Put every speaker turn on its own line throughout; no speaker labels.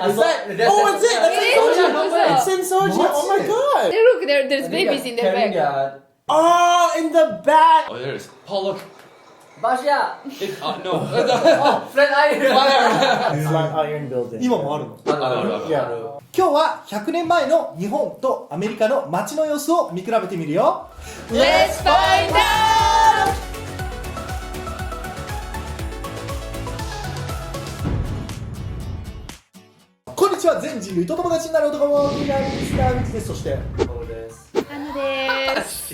Is that? Oh, it's it. It's in Soji. Oh my god.
Look, there's babies in the back.
Oh, in the back.
Oh, there it is. Paul, look.
Basha!
No.
Oh, flat iron!
Flat iron building. 今もあるの？
ある。
今日は100年前の日本とアメリカの街の様子を見比べてみるよ。
Let's find out!
こんにちは、全人類と友達になる男もミラーミスターミツです。そして
そうです。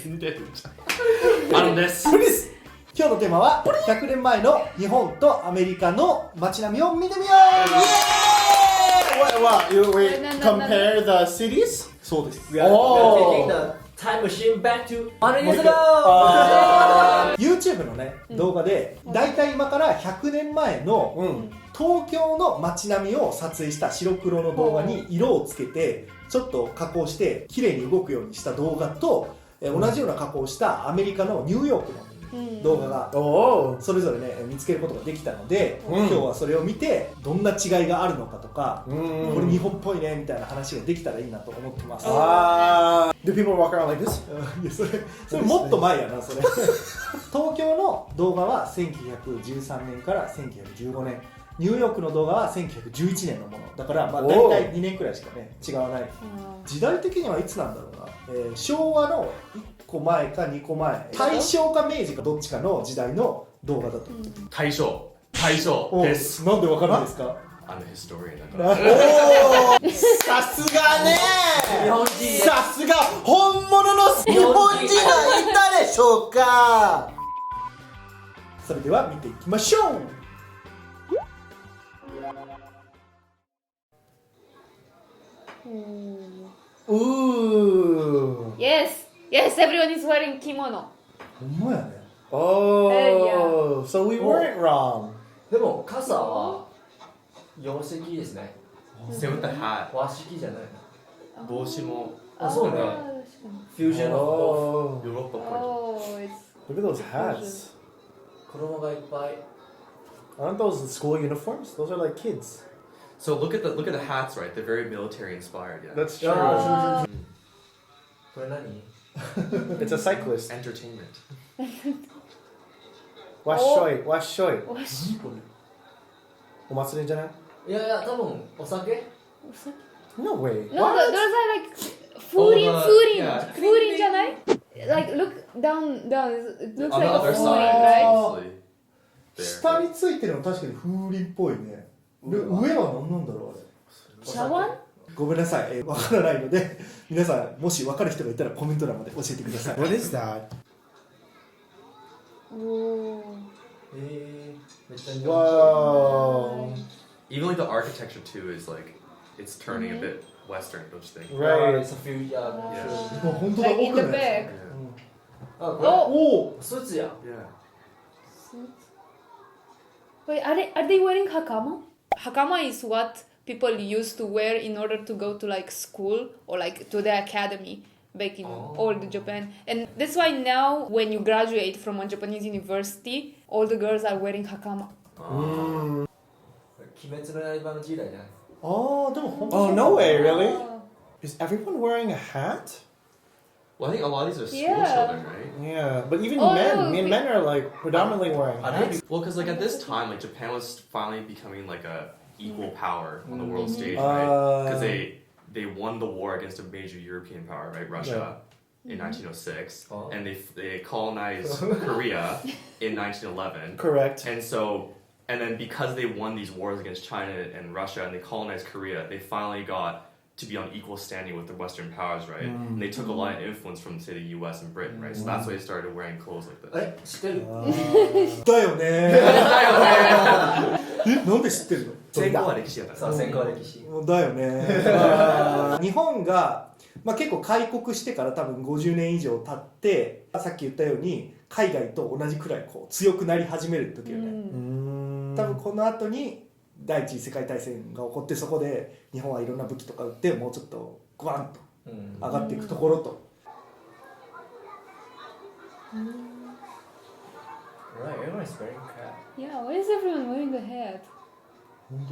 死んでるじゃん。あのです。
今日のテーマは100年前の日本とアメリカの街並みを見てみよう。What? You compare the cities? そうです。
We are taking the time machine back to 100 years ago!
YouTube のね、動画でだいたい今から100年前の東京の街並みを撮影した白黒の動画に色をつけてちょっと加工して綺麗に動くようにした動画と同じような加工をしたアメリカのニューヨークの動画がそれぞれね見つけることができたので、今日はそれを見てどんな違いがあるのかとか、これ日本っぽいねみたいな話ができたらいいなと思ってます。
Do people walk around like this?
いやそれもっと前やなそれ。東京の動画は1913年から1915年、ニューヨークの動画は1911年のものだから、まあ大体2年くらいしかね違わない。時代的にはいつなんだろうな、昭和の1個前か2個前、大正か明治かどっちかの時代の動画だと思う。
大正です。
なんでわかるんですか？
ヒストリアンだから。
さすがね、
日本人、
さすが本物の日本人がいたでしょうか。それでは見ていきましょう。
Yes, everyone is wearing kimono.
ほんまやね。
Oh, so we weren't wrong.
でも傘は洋式ですね。
Same with the hat.
和式じゃない。
帽子も
あ、そうね。フュージョンの
ヨーロッパっぽい。
Oh, it's
Look at those hats.
子供がいっぱい。
Aren't those school uniforms? Those are like kids.
So look at the hats, right? They're very military inspired. Yeah.
That's true.
これ何？
It's a cyclist.
Entertainment.
Washoi, washoi.
おし
お祭りじゃない？
いやいや、多分お酒？
No way.
No,
What?
those are like fooding
yeah.
じゃない？ Like look down, it looks
On
like
the
a
other
fooding,
side,
right?
obviously.
下についてるの確かに風鈴っぽいね。上は何なんだろうあれ。
茶碗？
ごめんなさい、わからないので皆さんもしわかる人がいたらコメント欄まで教えてください。
What is that?
めっちゃ日本
Whoa.
Even like the architecture too is like it's turning a bit Western, don't you think?
Right.
It's a few, yeah.
本当だ、
Like in
奥
the
のや
back.
あ、これ
Oh,
おお、
スーツや。
Yeah.
wait, are they wearing hakama? Hakama is what people used to wear in order to go to like school or like to the academy back in old Japan. And that's why now when you graduate from a Japanese university, all the girls are wearing hakama.
鬼滅の刃の時代じゃない。
ああ、でも本当
Oh, no way, really? Is everyone wearing a hat?
Well, I think a lot of these are school
Yeah.
children, right?
Yeah, but even
Oh,
men,
no,
I mean, men are like predominantly wearing hats.
Well, because like at this time, like Japan was finally becoming like a equal power on the world stage, right? Because they won the war against a major European power, right? Russia. In 1906, and they colonized Korea in 1911.
Correct.
And then because they won these wars against China and Russia, and they colonized Korea, they finally got to be on equal standing with the Western powers, right? And they took a lot of influence from, say, the U.S. and Britain, right? So that's why they started wearing clothes like this.
知ってる？
だよね。なんで知ってるの？
戦後は歴史だから。
そう、戦後歴史。
だよね。日本が、まあ、結構開国してから多分50年以上経って、さっき言ったように海外と同じくらいこう強くなり始める時よね。多分この後に第一次世界大戦が起こって、そこで日本はいろんな武器とか撃ってもうちょっとグワンと上がっていくところと。
Right, everyone is wearing cap.
Yeah, why is everyone wearing the hat?
本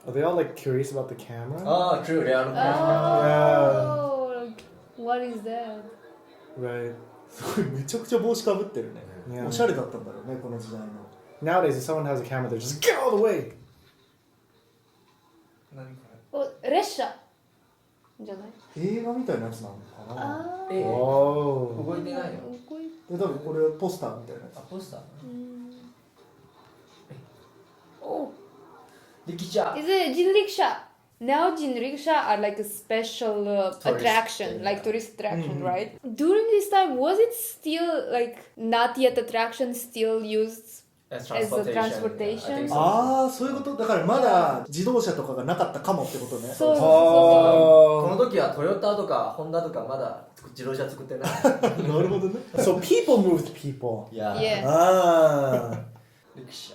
当
Are they all like curious about the camera?
Oh, true. They are looking at
Oh, like, what is that?
Right.
だすごいめちゃくちゃ帽子かぶってるね
Yeah.
おしゃれだったんだろうねこの時代の
Nowadays, if someone has a camera, they're just get out of the way.
何こ
お、列車じゃない？
映画みたいなやつなのかな
あ
れ。
Oh.
動いてないよ。
動い
多分これポスターみたいなやつ
あ、ポスター。
Oh,
力車。
is it jinriksha? Now jinriksha are like a special attraction,
thing,
like
yeah.
tourist attraction,
Mhm.
right? During this time, was it still like not yet attraction, still used
As
as a transportation?
I think so.
ああそういうことだからまだ自動車とかがなかったかもってことね
そうそうそう
この
Oh.
時はトヨタとかホンダとかまだ自動車作ってない。
なるほどね
So people moved people.
いや。
Yeah.
Ah.
力車。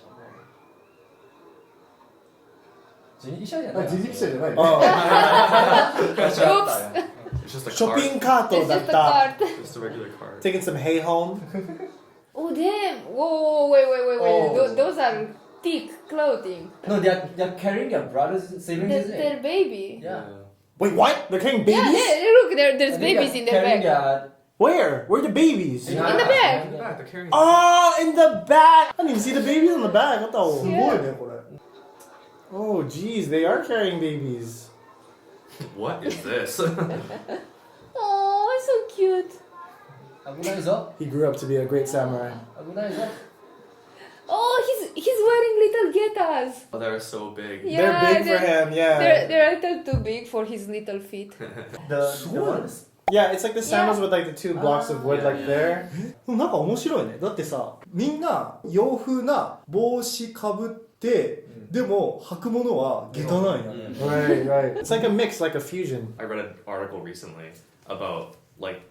人力車じゃない。
あ人力車じゃないね
Oh.
Oops.
It's just a cart.
Shopping cart
It's just a
that
cart.
Just a regular cart.
taking some hay home.
Oh damn! Whoa, wait.
Oh.
Those are thick clothing.
No, they are carrying their brothers, siblings.
Their,
Isn't it?
their baby.
Yeah.
Wait, what? They're carrying
Yeah,
babies?
look, there's
I think
babies
they
in
are
their
carrying
bag.
Where? Where are the babies?
their-
In the back.
In the back, they're carrying.
Oh, in the back. I didn't even see the babies in the back. What
す
the?
ごいねこれ
Oh, geez, they are carrying babies.
What is this?
Oh, it's so cute.
危ないぞ。
He grew up to be a great samurai.
危ないぞ。
Oh, he's wearing little getas.
Oh, they're so big.
Yeah,
they're big for him, yeah.
They're a little too big for his little feet.
The ones.
Yeah, it's like the sandals
Yeah.
with like the two blocks of wood
Yeah,
like
yeah.
there.
でもなんか面白いねだってさみんな洋風な帽子かぶってでも履くものは下駄なんやね
Right, right. It's like a mix, like a fusion.
I read an article recently about like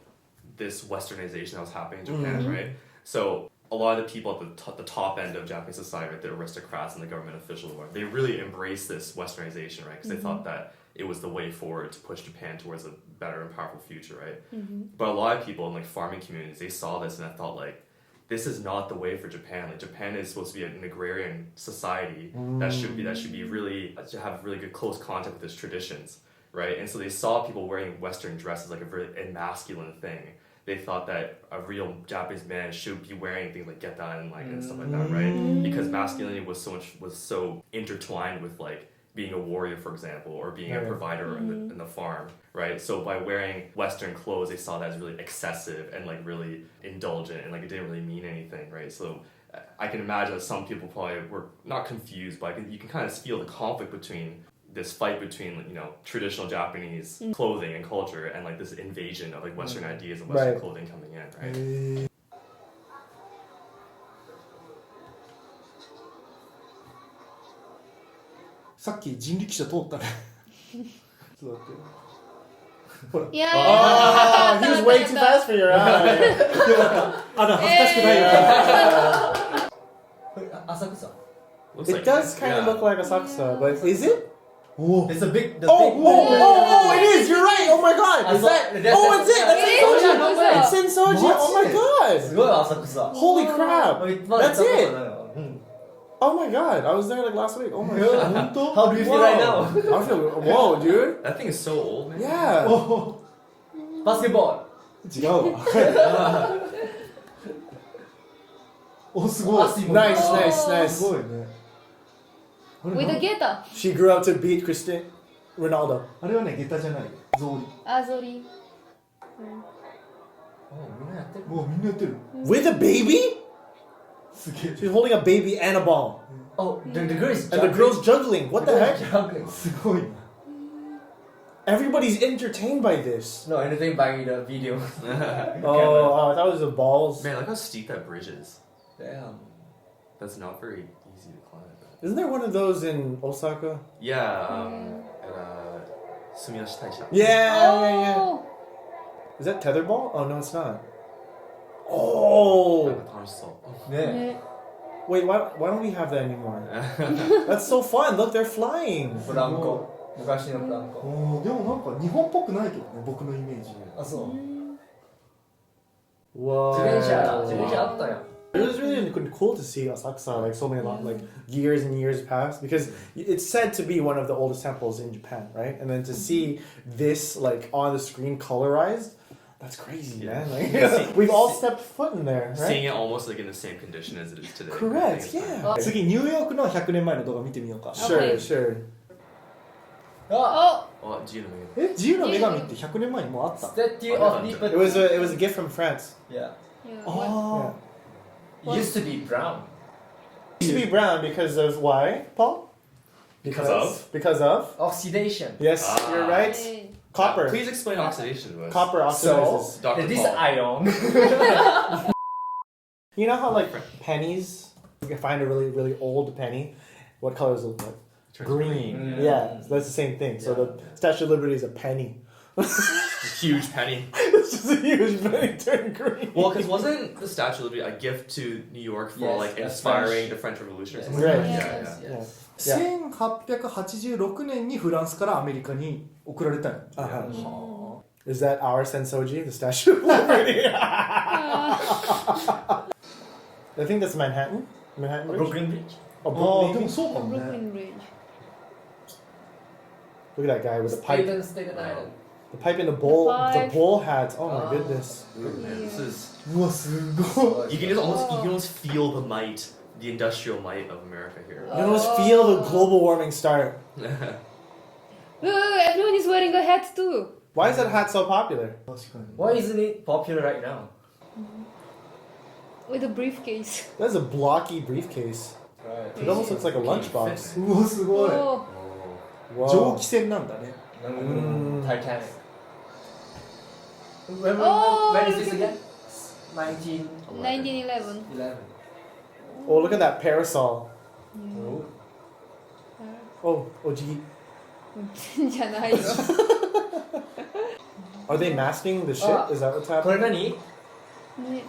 this westernization that was happening in Japan, right? So a lot of the people at the top end of Japanese society, right, the aristocrats and the government officials, they really embraced this westernization, right? Because they thought that it was the way forward to push Japan towards a better and powerful future, right? But a lot of people in like farming communities, they saw this and I thought like, this is not the way for Japan. Like Japan is supposed to be an agrarian society that should be really to have really good close contact with its traditions, right? And so they saw people wearing Western dresses like a very masculine thing. They thought that a real Japanese man should be wearing things like geta and like and stuff like that, right? Because masculinity was so intertwined with like being a warrior, for example, or being a provider in the farm, right? So by wearing Western clothes, they saw that as really excessive and like really indulgent and like it didn't really mean anything, right? So I can imagine that some people probably were not confused, but you can kind of feel the conflict between this fight between traditional Japanese clothing and culture and like this invasion of like Western ideas and Western clothing coming in, right?
さっき人力車通ったねちょっと待ってほら
Yeah.
Oh, he was way too fast for your eye.
よかったあの恥ずかしくないよ
これ浅草。
Looks
It does kind of look like a saksa, but is it?
Oh.
It's a big. The
Oh,
big
oh, it is. You're right. Oh my god. Is that? Oh, it's it. That's in Soji. It's in Soji. Oh my
す
god.
ごい浅草。
Holy crap.
まだ
That's
行ったこと
it.
ないよ。うん
Oh my god. I was there like last week. Oh my god.
本当
How do you feel right now?
I feel. Whoa, dude.
That thing is so old, man.
Yeah.
お
バスケボ
違うわおすごい
Nice, nice,
す
nice.
ごいねあれ
With
な
a geta.
She grew up to beat Cristiano Ronaldo.
あれはね下駄じゃないよ草履
Azori.
みんなやってる。
もうみんなやってる
With a baby?
すげえ
She's holding a baby and a ball.
Oh, the girl is
And the girl's juggling. What the heck?
Juggling.
すごいな
Everybody's entertained by this.
No, anything by the video.
Oh, that was the balls.
Man, look how steep that bridge is.
Damn.
That's not very easy to climb.
Isn't there one of those in Osaka?
Yeah, at Sumiyoshi Taisha.
Yeah.
Oh.
Is that tetherball? Oh no, it's not. Oh,
ね
wait, why don't we have that anymore? That's so fun. Look, they're flying.
ブランコ。昔のブランコ。
おーでもなんか日本っぽくないけどね僕のイメージ
あ、そう。
Whoa.
自転車あったよ。
It was really cool to see Asakusa like so many like years and years past because it's said to be one of the oldest temples in Japan, right? And then to see this like on the screen colorized, that's crazy, man. Like we've all stepped foot in there, right?
Seeing it almost like in the same condition as it is today.
Correct, yeah.
次ニューヨークの100年前の動画見てみようか。
Sure, sure.
Oh,
Oh, Gino.
自由の女神って100年前にもうあった
Statue of Liberty.
It was a gift from France.
Yeah.
yeah.
あ
Yeah.
It used to be brown.
It used to be brown because of why, Paul? Because of?
Oxidation.
Yes,
Ah.
you're right.
Hey.
Copper.
Please explain oxidation to us.
Copper
So,
oxidizes.
Dr.
this
Paul.
ion.
You know how like pennies, you can find a really really old penny. What color is it? Like
Turns
green.
green.
Yeah, so that's the same thing. So the Statue of Liberty is a penny.
Huge penny.
It's just a huge penny turned green.
Well, because wasn't the Statue of Liberty a gift to New York for
Yes,
like
that's
inspiring
French.
the French Revolution or
Yes.
something?
Right.
Yeah,
Yes.
yeah.
Yeah.
1886年にフランスからアメリカに送られたの。
Uh-huh. Is that our Sensoji, the Statue of Liberty? I think that's Manhattan. Manhattan Bridge.
Brooklyn Bridge.
Oh,
ああ、で
Brooklyn.
もそうかもね。
Brooklyn Bridge.
Look at that guy with the pipe.
Staten Island.
The pipe in the bowl.
The
The
pipe.
bowl hat. Oh my goodness.
Ooh, man, this is.
うわ、すごい。
You can almost feel the might, the industrial might of America here.
You almost feel the global warming start.
Everyone is wearing a hat too.
Why is that hat so popular?
確かに。
Why isn't it popular right now?
With a briefcase.
That's a blocky briefcase.
Right.
It almost looks like a lunchbox.
うわ、すごい。
Oh,
Whoa.
蒸気船なんだね。
Titanic.
Oh,
when is
look
this
at
again? 1911.
1911.
Oh, look at that parasol.
Oh.
Oh, Oji.
じゃないよ。
Are they masking the ship?
Ah.
Is that what's
これ
happening?
何
ね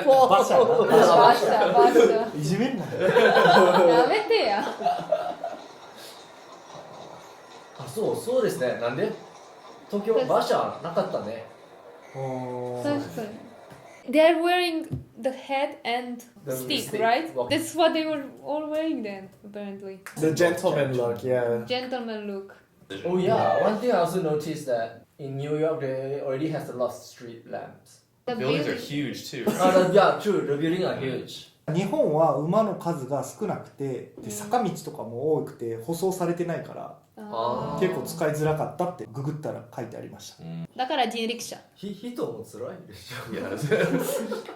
馬車な。
バシタバシタ。
いじめんなよ。
やめてや。
あ、そうですね。なんで東京馬車なかったね。
確かに。They are wearing the hat and
The
stick,
stick.
right?
Well-
That's what they were all wearing then, apparently.
The gentleman look, yeah.
Gentleman look.
Oh yeah, one thing I also noticed that in New York they already has a lot of street lamps.
The
Buildings are
building.
huge too.
Yeah, true. The buildings are huge.
日本は馬の数が少なくて、で坂道とかも多くて舗装されてないから
あ
結構使いづらかったってググったら書いてありました。
ーだから人力車。
人も辛いでしょ。
Yeah, that's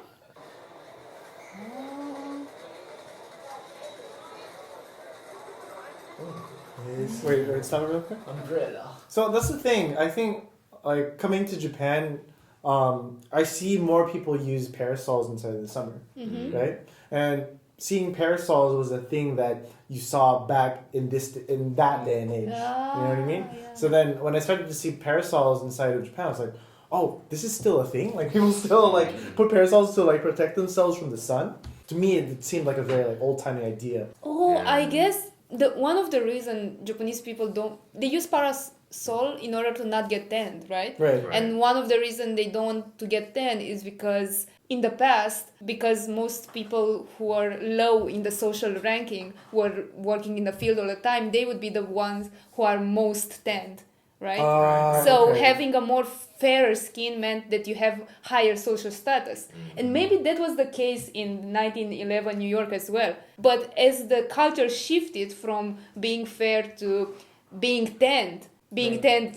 Wait, stop it real quick.
Umbrella.
So that's the thing. I think, like, coming to Japan, I see more people use parasols inside of the summer, right? And seeing parasols was a thing that you saw back in that day and age. You know what I mean?
Yeah.
So then when I started to see parasols inside of Japan, I was like, oh, this is still a thing? Like, people still, like, put parasols to, like, protect themselves from the sun? To me, it seemed like a very, like, old-timey idea.
Oh,
Yeah.
I guess one of the reason Japanese people they use parasol in order to not get tanned, right?
Right.
Right.
And one of the reason they don't want to get tanned is because in the past, because most people who are low in the social ranking were working in the field all the time, they would be the ones who are most tanned, right? So
okay.
having a more fairer skin meant that you have higher social status. And maybe that was the case in 1911 New York as well. But as the culture shifted from being fair to being tanned, became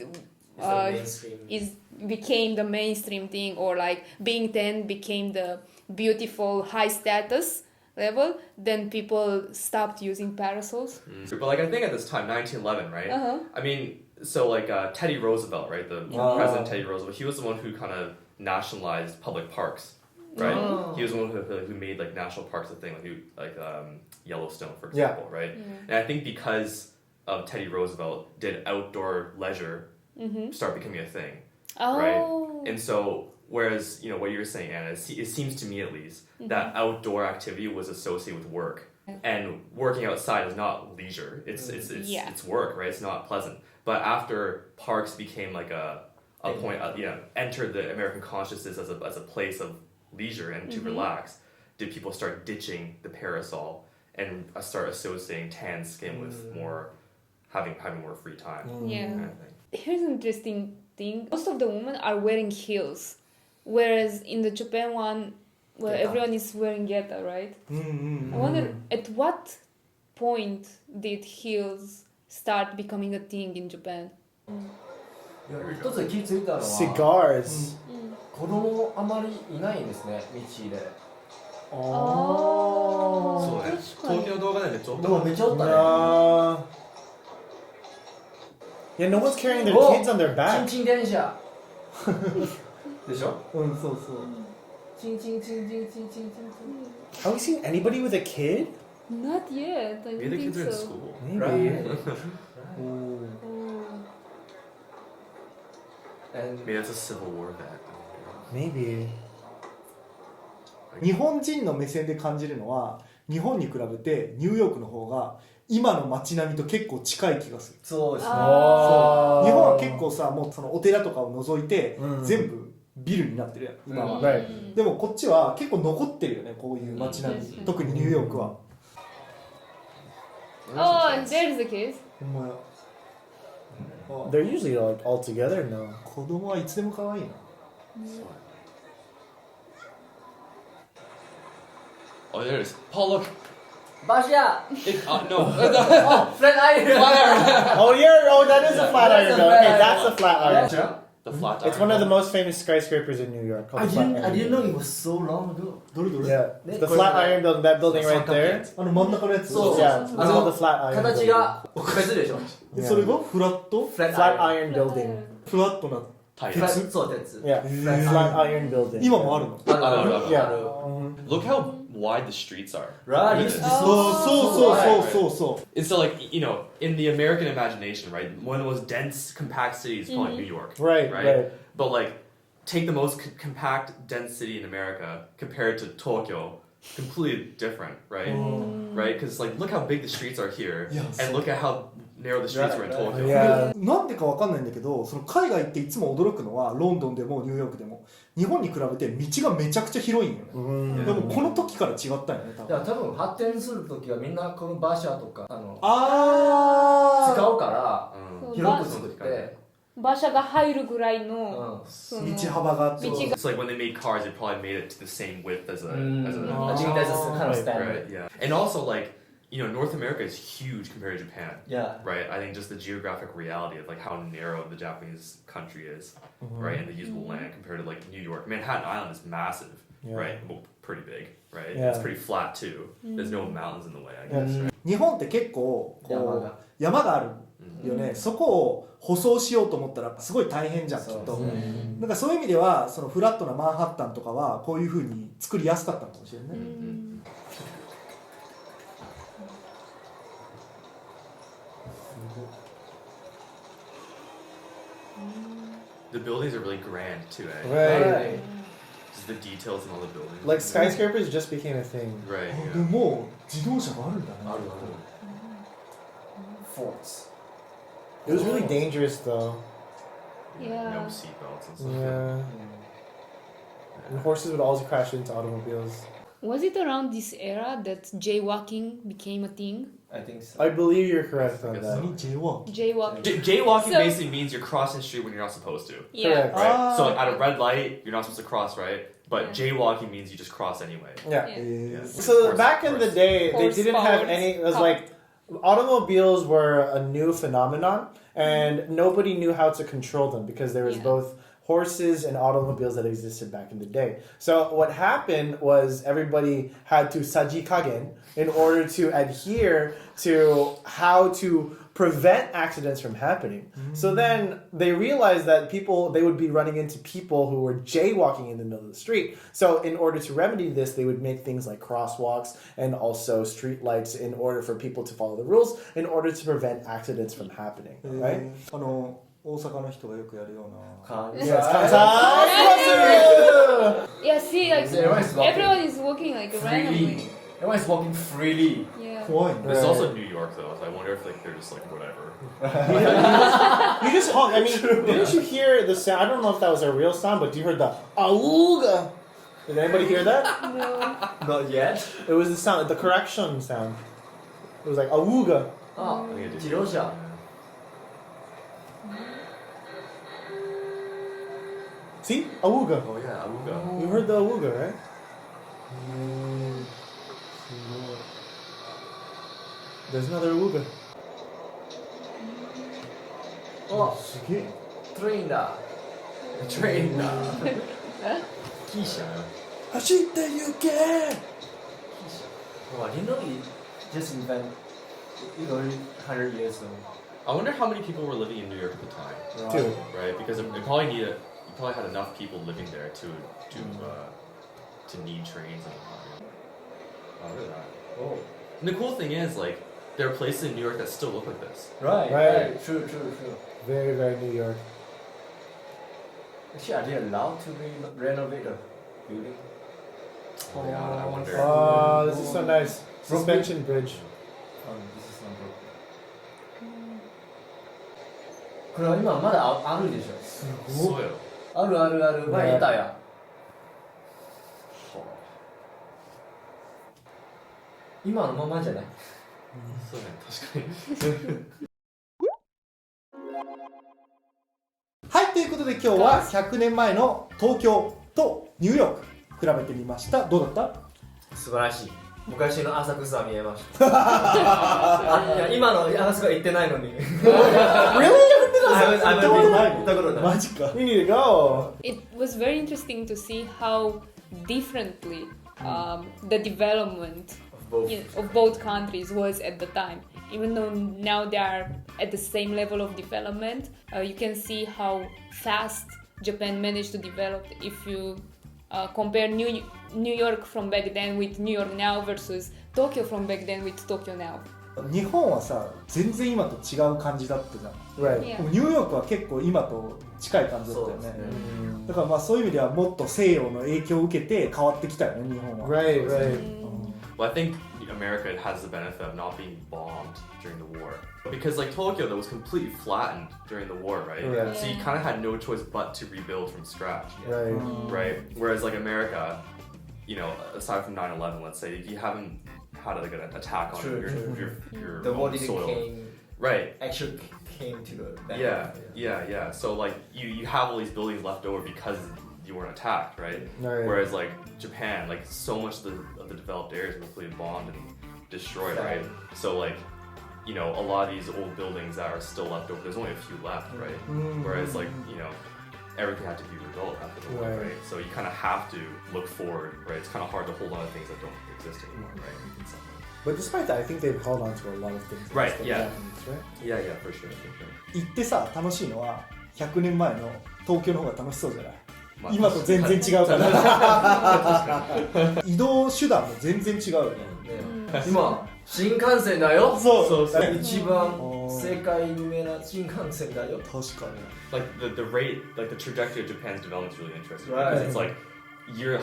the mainstream thing, or like being tanned became the beautiful high status level, then people stopped using parasols.
But like I think at this time, 1911, right?
Uh-huh.
I mean, so like Teddy Roosevelt, right? The President Teddy Roosevelt. He was the one who kind of nationalized public parks, right?
Oh.
He was the one who made like national parks a thing, like Yellowstone, for example, right? And I think because of Teddy Roosevelt, did outdoor leisure start becoming a thing, right? And so, whereas what you're saying, Anna, it seems to me at least that outdoor activity was associated with work, and working outside is not leisure. It's work, right? It's not pleasant. But after parks became like a point, entered the American consciousness as a place of leisure and to relax, did people start ditching the parasol and start associating tan skin with more having more free time?
Yeah.
Kind of thing.
Here's an interesting thing. Most of the women are wearing heels, whereas in the Japan one, where everyone is wearing geta, right? I wonder at what point did heels start becoming a thing in Japan?
一つ気づいたのは
Cigars.
子供あまりいないんですね、道で。
あ
そうね。東京の動画でめっちゃ多かった。
でもめっちゃおったね。
Yeah, no one's carrying their
お
kids on their
チン
back.
チン電車でしょ
そう。
チンチンチンチンチンチンチン
Have we seen anybody with a kid?
Not yet. I
Maybe the
don't
kids are
think
in
so.
school.
Maybe.
And
Maybe that's a Civil War vet.
Maybe.
日本人の目線で感じるのは日本に比べてニューヨークの方が今の街並みと結構近い気がする。
そうですね。
そう日本は結構さもうそのお寺とかを除いて
うん
全部ビルになってるやん今は、
Right.
でもこっちは結構残ってるよねこういう街並み、特にニューヨークは。
Oh, and there's the kids.
ほんまや。
They're usually like all together now.
子供はいつでも可愛いな。
Oh, there it is. Paul, look.
バシャ
No.
あ、フラットアイロン
Oh, that is a flat iron. Though. Okay, that's a flat iron.
The flat
It's
iron.
one of the most famous skyscrapers in New York. Called
I
the Flat
didn't
Iron.
know it was so long ago.
どれどれ？
Yeah, the flat iron building. That building right there.
あの真ん中のやつ。
そう
Yeah, it's called the flat iron.
形
building.
が別でしょ
でそれがフラット？
フラット
Flat iron building.
フラットな。
Tight.
鉄そう鉄
Yeah, flat iron building.
今もあるの？
あるあるある
Yeah.
ある
Look how wide the streets are.
Right.
Look at
It's
this.
そうそう。
And so, like, you know, in the American imagination, right, one of the most dense, compact cities is probably New York.
Right, right.
But, like, take the most compact, dense city in America compared to Tokyo, completely different, right? Right? Because, like, look how big the streets are here,
Yes.
and look at how narrow the streets were in Tokyo.
Yeah.
なんでかわかんないんだけど、その海外っていつも驚くのはロンドンでもニューヨークでも日本に比べて道がめちゃくちゃ広いんよね。
Mm.
でもこの時から違ったんよね多分。
だから多分発展するときはみんなこの馬車とか
あ
使うから
うん
広く作って
馬車が入るぐらいの、その
道幅があって。
道が
It's like when they made cars, they probably made it to the same width as a.
I think that's a kind of standard.
Right, yeah. And also, like, you know, North America is huge compared to Japan.
Yeah.
Right? I think just the geographic reality of, like, how narrow the Japanese country is, right? And the usable land compared to, like, New York. Manhattan Island is massive,
Yeah.
right? Well, pretty big, right?
Yeah.
It's pretty flat, too. There's no mountains in the way, I guess,
Yeah.
right?
日本って結構こう
山が
山があるよね。そこを舗装しようと思ったらすごい大変じゃんきっと。なんかそういう意味ではそのフラットなマンハッタンとかはこういう風に作りやすかったのかもしれないね。
The buildings are really grand, too, eh?
Right.
Just the details in all the buildings.
Like skyscrapers just became a thing.
Right,
で
yeah.
も自動車があるんだね。
あるある Forts.
It was really dangerous though.
Yeah.
No seatbelts and stuff.
Yeah. And horses would always crash into automobiles.
Was it around this era that jaywalking became a thing?
I think so.
I believe you're correct on
I guess
that.
so.
何 J1？
Jaywalking.
Jaywalking
So-
basically means you're crossing the street when you're not supposed to.
Yeah.
Correct.
Right? So like,
Ah.
at a red light, you're not supposed to cross, right? But
Yeah.
jaywalking means you just cross anyway.
Yeah.
Yeah.
So back in the day, they
Horse
didn't have
bones.
any. It was like automobiles were a new phenomenon, and nobody knew how to control them because there was
Yeah.
both horses and automobiles that existed back in the day. So what happened was everybody had to saji kagen in order to adhere to how to prevent accidents from happening. So then they realized that they would be running into people who were jaywalking in the middle of the street. So in order to remedy this, they would make things like crosswalks and also street lights in order for people to follow the rules in order to prevent accidents from happening, right?
あの大阪の人がよくやるような。
Yes,
Yeah, see, like
So everyone is walking.
everyone is walking like
Freely.
randomly.
Everyone is walking freely.
Yeah.
怖いね。
This is
Right.
also New York though, so I wonder if like they're just like whatever.
You just honk. I mean, didn't you hear the sound? I don't know if that was a real sound, but you heard the auga. Did anybody hear that?
No.
Not yet.
It was the sound, the correction sound. It was like awooga.
あ
I think I did.
自動車
See? Awooga.
Oh yeah, Awuga.
You heard the awooga, right? There's another awooga.
あ
すげえ。
トレインだ
Train.
キーシャ
走って行け
Oh, I didn't know it just invent you know 100 years ago.
I wonder how many people were living in New York at the time,
Two.
right? Because it probably you probably had enough people living there to need trains and whatnot. Oh, look at that.
Oh.
And the cool thing is, like, there are places in New York that still look like this.
Right,
Right.
True.
Very, very New York.
Actually, are they allowed to renovate the building?
Oh, yeah, I wonder.
Oh, this is so nice. Suspension bridge.
This is not broken. これは今まだあるでしょ
Soil.
ある前いたや今のままじゃない
はい、ということで今日は100年前の東京とニューヨーク比べてみました。どうだった？
素晴らしい昔の浅草見えましたいや今の浅草行ってないのに
Really?
行ったことない行ったことない
マジか。
We need to go.
It was very interesting to see how differently the development of both countries was at the time. Even though now they are at the same level of development, you can see how fast Japan managed to develop. If you compare New York from back then with New York now versus Tokyo from back then with Tokyo now.
日本はさ、全然今と違う感じだったじゃん。
Right.
Yeah.
でもニューヨークは結構今と近い感じだったよね。
そうですね
だからまあそういう意味ではもっと西洋の影響を受けて変わってきたよね、日本は。
Right, right.
Well, I think America has the benefit of not being bombed during the war. Because like Tokyo, that was completely flattened during the war, right?
Yeah.
So you kind of had no choice but to rebuild from scratch,
Right.
right? Whereas like America, you know, aside from 9/11, let's say, you haven't had like an attack on
True.
your
The war
own
didn't
soil,
came
right?
actually came to the
Yeah. So like you have all these buildings left over because you weren't attacked, right?
Right.
Whereas like Japan, like so much of the developed areas were completely bombed and destroyed, right? So like, you know, a lot of these old buildings that are still left over, there's only a few left, right? Whereas like, you know, everything had to be rebuilt after the war,
Right.
right? So you kind of have to look forward, right? It's kind of hard to hold on to things that don't exist anymore, right? In some way.
But despite that, I think they've held on to a lot of things. that
Right,
still
yeah.
Japanese, right?
Yeah, for sure.
行ってさ、楽しいのは100年前の東京の方が楽しそうじゃない？
まあ
今と全然違うから移動手段も全然違うよね。
今新幹線だよ
そう
一番世界有名な新幹線だよ
確かに。
Like the rate, like the trajectory of Japan's development is really interesting,
Right.
because it's like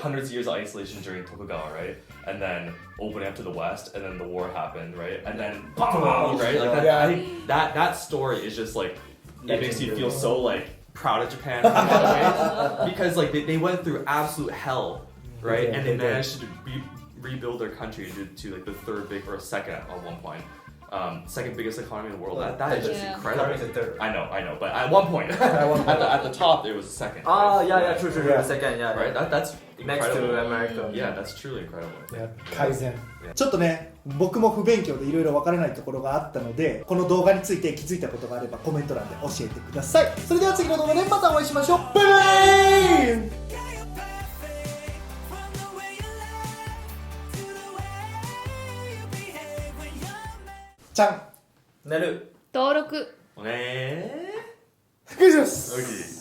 hundreds of years of isolation during Tokugawa, right? And then opening up to the west, and then the war happened, right? And then boom, right? Like that,
Yeah.
I think that story is just like it makes you feel so like proud of Japan in a way, because like they went through absolute hell, right?
Yeah,
And they
they did.
managed to rebuild their country to like the third big or second at one point. Second biggest economy in the world. That is just
Yeah.
incredible.
Currently the third.
I know, but at one point, at the top, there was a second.
Ah,
right?
yeah, true.
Yeah.
Second, yeah.
Right, that's
Next
incredible.
to America.
Yeah, that's truly incredible.
Yeah. Kaizen.
ちょっとね、僕も不勉強でいろいろわからないところがあったので、この動画について気づいたことがあればコメント欄で教えてください。それでは次の動画でまたお会いしましょう。バイバイ。ちゃん。
寝る
登録
ね
クイズです。
ー。